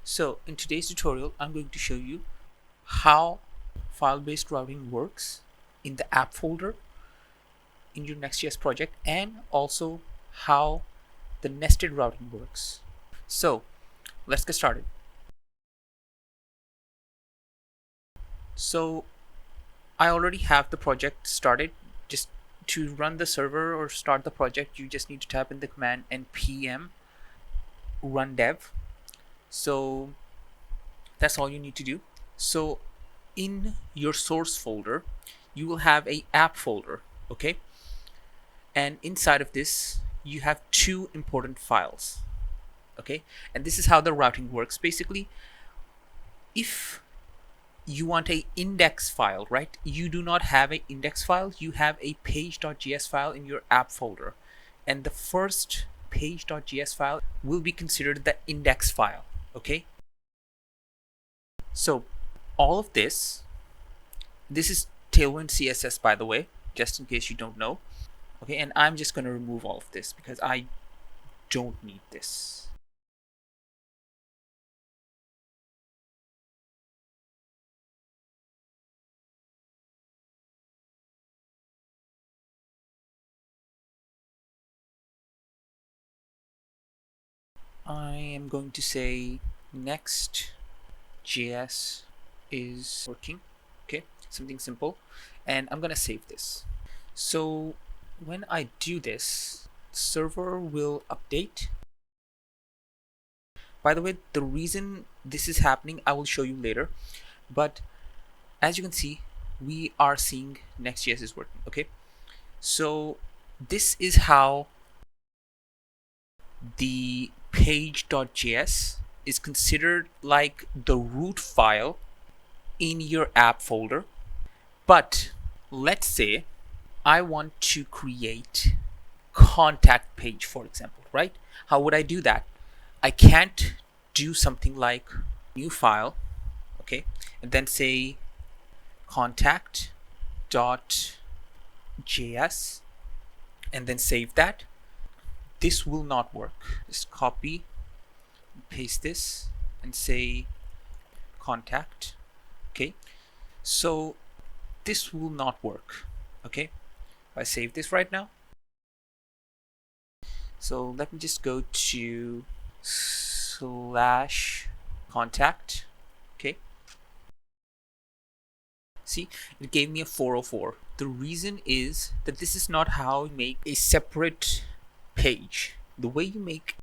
So in today's tutorial, I'm going to show you how file-based routing works in the app folder in your Next.js project, and also how the nested routing works. So let's get started. So I already have the project started. Just to run the server or start the project, you just need to type in the command npm run dev. So that's all you need to do. So in your source folder, you will have a app folder, okay? And inside of this, you have two important files, okay? And this is how the routing works. Basically, if you want a index file, right? You do not have an index file, you have a page.js file in your app folder. And the first page.js file will be considered the index file, okay? So all of this is Tailwind CSS, by the way, just in case you don't know. Okay, and I'm just going to remove all of this because I don't need this. I am going to say Next.js is working. Okay, something simple, and I'm gonna save this. So when I do this, server will update. By the way, the reason this is happening I will show you later, but as you can see, we are seeing Next.js is working. Okay, so this is how the page.js is considered like the root file in your app folder. But let's say I want to create contact page, for example, right? How would I do that? I can't do something like new file, okay, and then say contact.js and then save that. This will not work. Just copy, paste this, and say contact. Okay, so this will not work. Okay, if I save this right now, so let me just go to /contact. Okay, see, it gave me a 404. The reason is that this is not how you make a separate page. The way you make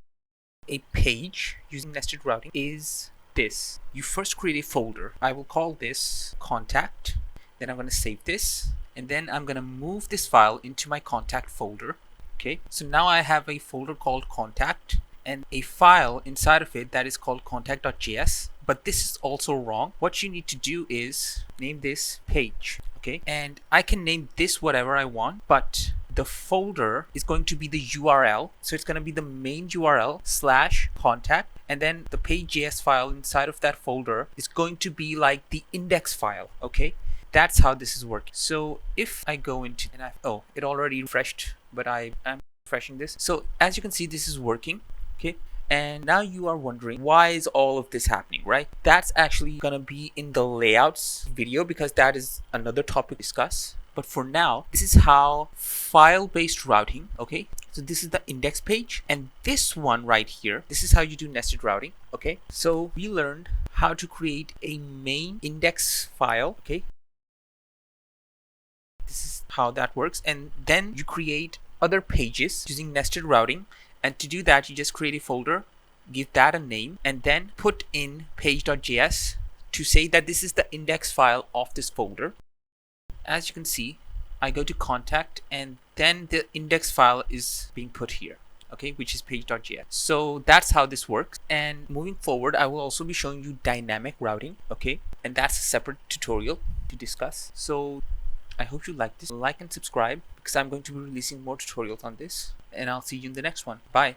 a page using nested routing is this. You first create a folder. I will call this contact. Then I'm going to save this, and then I'm going to move this file into my contact folder. Okay, so now I have a folder called contact and a file inside of it that is called contact.js. But this is also wrong. What you need to do is name this page. Okay, and I can name this whatever I want, but the folder is going to be the URL. So it's going to be the main URL /contact, and then the page.js file inside of that folder is going to be like the index file. Okay, that's how this is working. So if I go into, and it already refreshed, but I am refreshing this. So as you can see, this is working. Okay, and now you are wondering, why is all of this happening, right? That's actually gonna be in the layouts video, because that is another topic to discuss. But for now, this is how file-based routing, okay? So this is the index page, and this one right here, this is how you do nested routing, okay? So we learned how to create a main index file, okay? This is how that works, and then you create other pages using nested routing. And to do that, you just create a folder, give that a name, and then put in page.js to say that this is the index file of this folder. As you can see, I go to contact, and then the index file is being put here, okay, which is page.js. So that's how this works. And moving forward, I will also be showing you dynamic routing, okay, and that's a separate tutorial to discuss. So I hope you like this. Like and subscribe, because I'm going to be releasing more tutorials on this, and I'll see you in the next one. Bye.